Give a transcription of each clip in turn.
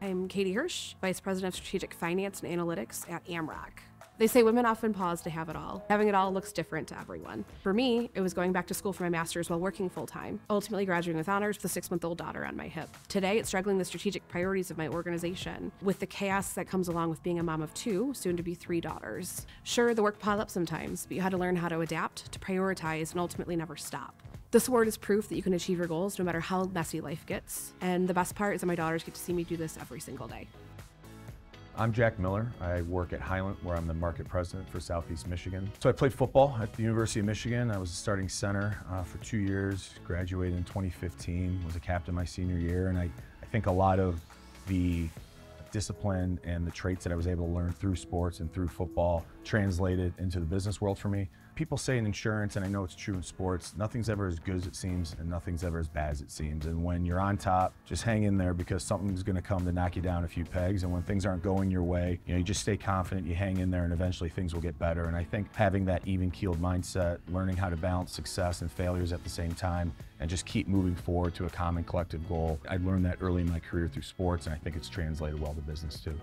I'm Katie Hersh, Vice President of Strategic Finance and Analytics at AMROC. They say women often pause to have it all. Having it all looks different to everyone. For me, it was going back to school for my master's while working full-time, ultimately graduating with honors with a 6-month-old daughter on my hip. Today, it's juggling the strategic priorities of my organization with the chaos that comes along with being a mom of 2, soon to be 3 daughters. Sure, the work piled up sometimes, but you had to learn how to adapt, to prioritize, and ultimately never stop. This award is proof that you can achieve your goals no matter how messy life gets. And the best part is that my daughters get to see me do this every single day. I'm Jack Miller. I work at Highland, where I'm the market president for Southeast Michigan. So I played football at the University of Michigan. I was a starting center for 2 years, graduated in 2015, was a captain my senior year, and I think a lot of the discipline and the traits that I was able to learn through sports and through football translated into the business world for me. People say in insurance, and I know it's true in sports, nothing's ever as good as it seems and nothing's ever as bad as it seems. And when you're on top, just hang in there because something's gonna come to knock you down a few pegs. And when things aren't going your way, you just stay confident, you hang in there, and eventually things will get better. And I think having that even-keeled mindset, learning how to balance success and failures at the same time, and just keep moving forward to a common collective goal. I learned that early in my career through sports, and I think it's translated well to business too.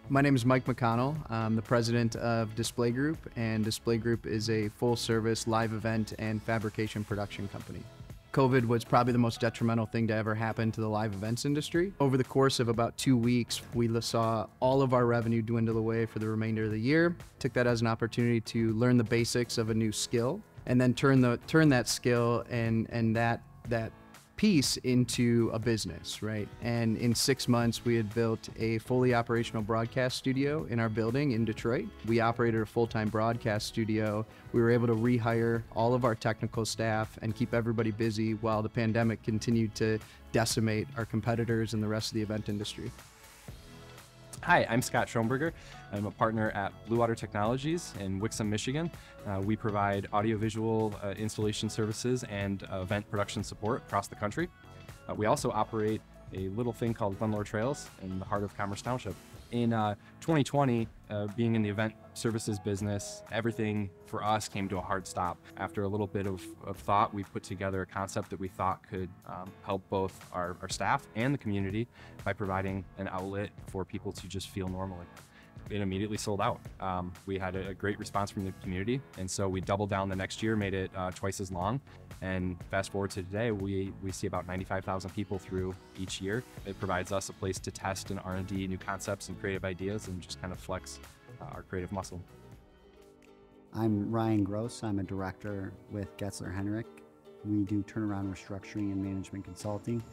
My name is Mike McConnell. I'm the president of Display Group, and Display Group is a full-service live event and fabrication production company. COVID was probably the most detrimental thing to ever happen to the live events industry. Over the course of about 2 weeks, we saw all of our revenue dwindle away for the remainder of the year. Took that as an opportunity to learn the basics of a new skill, and then turn that skill and that piece into a business, right? And in 6 months, we had built a fully operational broadcast studio in our building in Detroit. We operated a full-time broadcast studio. We were able to rehire all of our technical staff and keep everybody busy while the pandemic continued to decimate our competitors and the rest of the event industry. Hi, I'm Scott Schoeneberger. I'm a partner at Blue Water Technologies in Wixom, Michigan. We provide audiovisual installation services and event production support across the country. We also operate a little thing called Glenlore Trails in the heart of Commerce Township. In 2020, being in the event services business, everything for us came to a hard stop. After a little bit of thought, we put together a concept that we thought could help both our staff and the community by providing an outlet for people to just feel normally. It immediately sold out. We had a great response from the community, and so we doubled down the next year, made it twice as long. And fast forward to today, we see about 95,000 people through each year. It provides us a place to test and R&D new concepts and creative ideas and just kind of flex our creative muscle. I'm Ryan Gross. I'm a director with Getzler Henrich. We do turnaround restructuring and management consulting,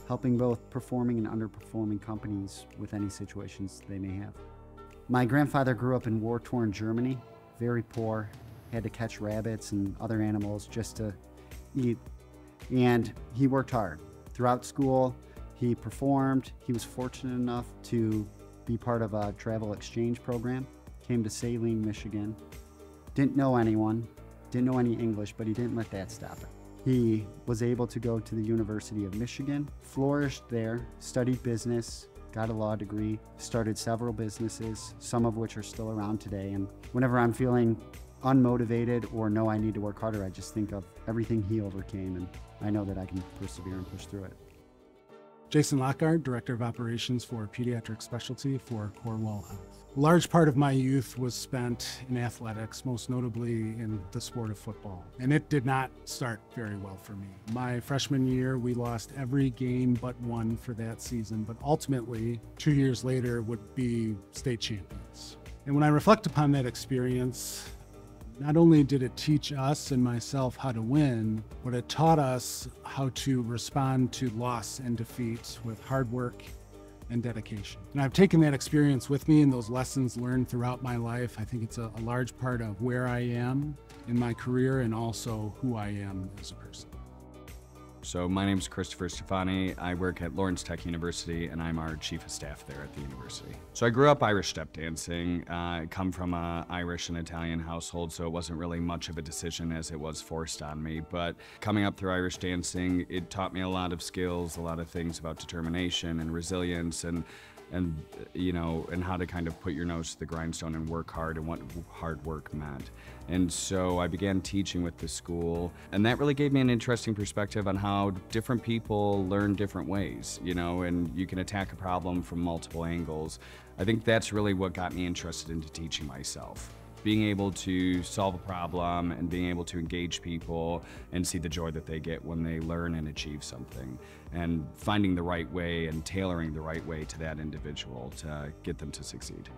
helping both performing and underperforming companies with any situations they may have. My grandfather grew up in war-torn Germany, very poor, had to catch rabbits and other animals just to eat, and he worked hard. Throughout school, he performed. He was fortunate enough to be part of a travel exchange program, came to Saline, Michigan, didn't know anyone, didn't know any English, but he didn't let that stop him. He was able to go to the University of Michigan, flourished there, studied business, got a law degree, started several businesses, some of which are still around today. And whenever I'm feeling unmotivated or know I need to work harder, I just think of everything he overcame, and I know that I can persevere and push through it. Jason Lockard, Director of Operations for Pediatric Specialty for Corewell Health. A large part of my youth was spent in athletics, most notably in the sport of football. And it did not start very well for me. My freshman year, we lost every game but one for that season, but ultimately, 2 years later, would be state champions. And when I reflect upon that experience, not only did it teach us and myself how to win, but it taught us how to respond to loss and defeat with hard work and dedication. And I've taken that experience with me and those lessons learned throughout my life. I think it's a large part of where I am in my career and also who I am as a person. So my name is Christopher Stefani. I work at Lawrence Tech University, and I'm our chief of staff there at the university. So I grew up Irish step dancing. I come from an Irish and Italian household, so it wasn't really much of a decision as it was forced on me. But coming up through Irish dancing, it taught me a lot of skills, a lot of things about determination and resilience, and and and how to kind of put your nose to the grindstone and work hard, and what hard work meant. And so I began teaching with the school, and that really gave me an interesting perspective on how different people learn different ways, and you can attack a problem from multiple angles. I think that's really what got me interested into teaching myself. Being able to solve a problem and being able to engage people and see the joy that they get when they learn and achieve something, and finding the right way and tailoring the right way to that individual to get them to succeed.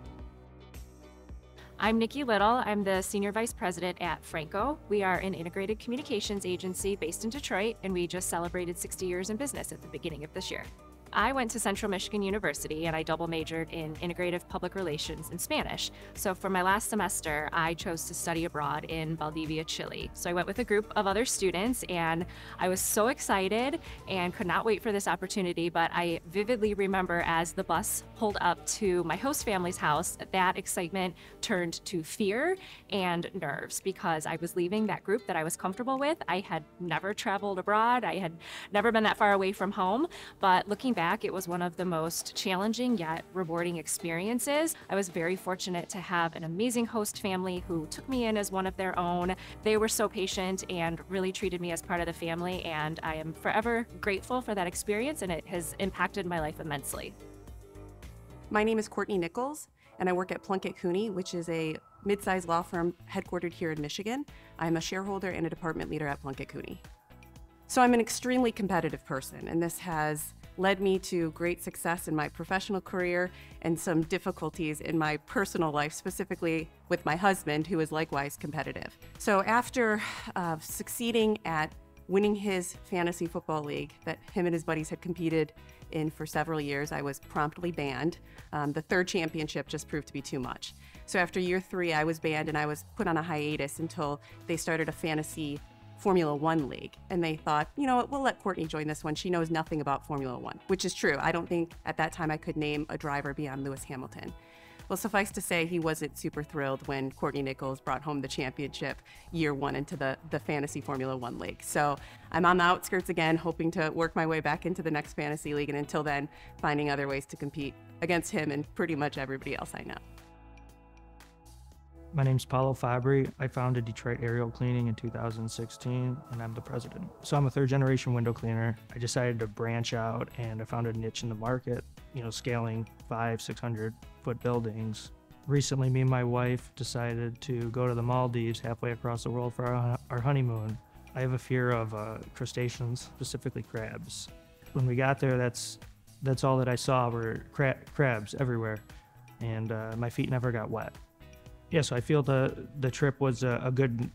I'm Nikki Little. I'm the Senior Vice President at Franco. We are an integrated communications agency based in Detroit, and we just celebrated 60 years in business at the beginning of this year. I went to Central Michigan University and I double majored in integrative public relations and Spanish. So for my last semester, I chose to study abroad in Valdivia, Chile. So I went with a group of other students and I was so excited and could not wait for this opportunity. But I vividly remember as the bus pulled up to my host family's house, that excitement turned to fear and nerves because I was leaving that group that I was comfortable with. I had never traveled abroad. I had never been that far away from home, but looking back, it was one of the most challenging yet rewarding experiences. I was very fortunate to have an amazing host family who took me in as one of their own. They were so patient and really treated me as part of the family, and I am forever grateful for that experience, and it has impacted my life immensely. My name is Courtney Nichols, and I work at Plunkett Cooney, which is a mid-sized law firm headquartered here in Michigan. I'm a shareholder and a department leader at Plunkett Cooney. So I'm an extremely competitive person, and this has led me to great success in my professional career and some difficulties in my personal life, specifically with my husband, who is likewise competitive. So after succeeding at winning his fantasy football league that him and his buddies had competed in for several years, I was promptly banned. The third championship just proved to be too much. So after year 3, I was banned and I was put on a hiatus until they started a fantasy Formula One league. And they thought, you know what, we'll let Courtney join this one. She knows nothing about Formula One, which is true. I don't think at that time I could name a driver beyond Lewis Hamilton. Well, suffice to say, he wasn't super thrilled when Courtney Nichols brought home the championship year 1 into the fantasy Formula One league. So I'm on the outskirts again, hoping to work my way back into the next fantasy league, and until then, finding other ways to compete against him and pretty much everybody else I know. My name's Paolo Fabbri. I founded Detroit Aerial Cleaning in 2016, and I'm the president. So I'm a third-generation window cleaner. I decided to branch out, and I found a niche in the market, scaling 500-600-foot buildings. Recently, me and my wife decided to go to the Maldives, halfway across the world, for our honeymoon. I have a fear of crustaceans, specifically crabs. When we got there, that's all that I saw were crabs everywhere, and my feet never got wet. Yeah, so I feel the trip was a good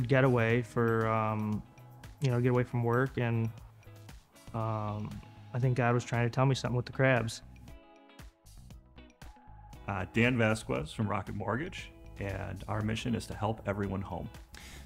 getaway for get away from work, and I think God was trying to tell me something with the crabs. Dan Vasquez from Rocket Mortgage, and our mission is to help everyone home.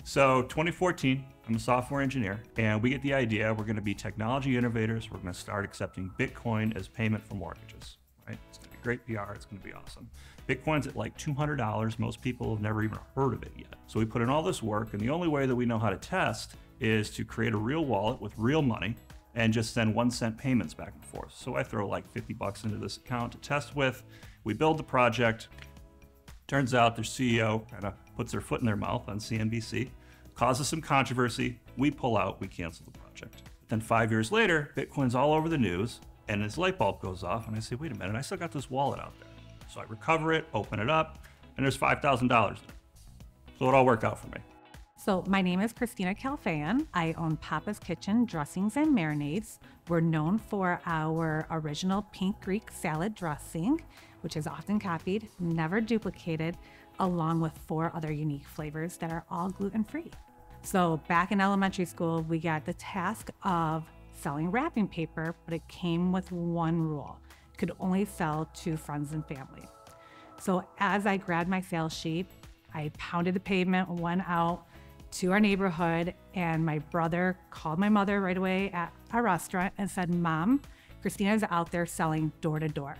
So 2014, I'm a software engineer, and we get the idea we're going to be technology innovators. We're going to start accepting Bitcoin as payment for mortgages. Right? It's going to be great PR. It's going to be awesome. Bitcoin's at like $200. Most people have never even heard of it yet. So we put in all this work, and the only way that we know how to test is to create a real wallet with real money and just send 1 cent payments back and forth. So I throw like 50 bucks into this account to test with. We build the project. Turns out their CEO kind of puts their foot in their mouth on CNBC, causes some controversy. We pull out, we cancel the project. But then 5 years later, Bitcoin's all over the news, and his light bulb goes off, and I say, wait a minute, I still got this wallet out there. So I recover it, open it up, and there's $5,000 in it. So it all worked out for me. So my name is Christina Kalfain. I own Papa's Kitchen Dressings and Marinades. We're known for our original pink Greek salad dressing, which is often copied, never duplicated, along with 4 other unique flavors that are all gluten-free. So back in elementary school, we got the task of selling wrapping paper, but it came with one rule. It could only sell to friends and family. So as I grabbed my sales sheet, I pounded the pavement, went out to our neighborhood, and my brother called my mother right away at our restaurant and said, Mom, Christina's out there selling door to door.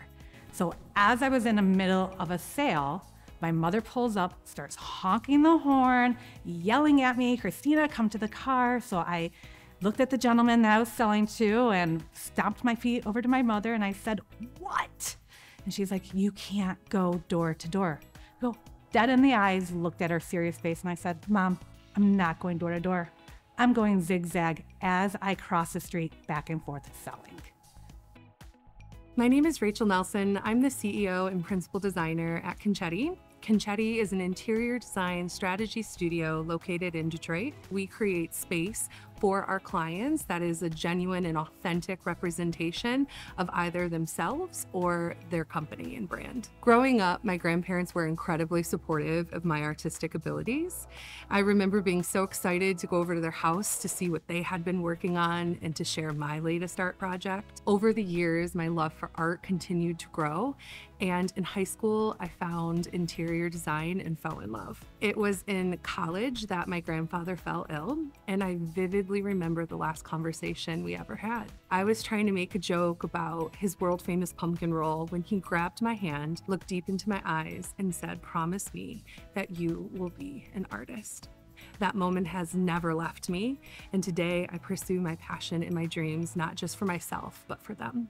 So as I was in the middle of a sale, my mother pulls up, starts honking the horn, yelling at me, Christina, come to the car. So I looked at the gentleman that I was selling to and stomped my feet over to my mother and I said, "What?" And she's like, "You can't go door to door." Go dead in the eyes, looked at her serious face, and I said, "Mom, I'm not going door to door. I'm going zigzag as I cross the street back and forth selling." My name is Rachel Nelson. I'm the CEO and principal designer at Conchetti. Conchetti is an interior design strategy studio located in Detroit. We create space for our clients that is a genuine and authentic representation of either themselves or their company and brand. Growing up, my grandparents were incredibly supportive of my artistic abilities. I remember being so excited to go over to their house to see what they had been working on and to share my latest art project. Over the years, my love for art continued to grow, and in high school, I found interior design and fell in love. It was in college that my grandfather fell ill, and I vividly remember the last conversation we ever had. I was trying to make a joke about his world-famous pumpkin roll when he grabbed my hand, looked deep into my eyes, and said, "Promise me that you will be an artist." That moment has never left me, and today I pursue my passion and my dreams, not just for myself, but for them.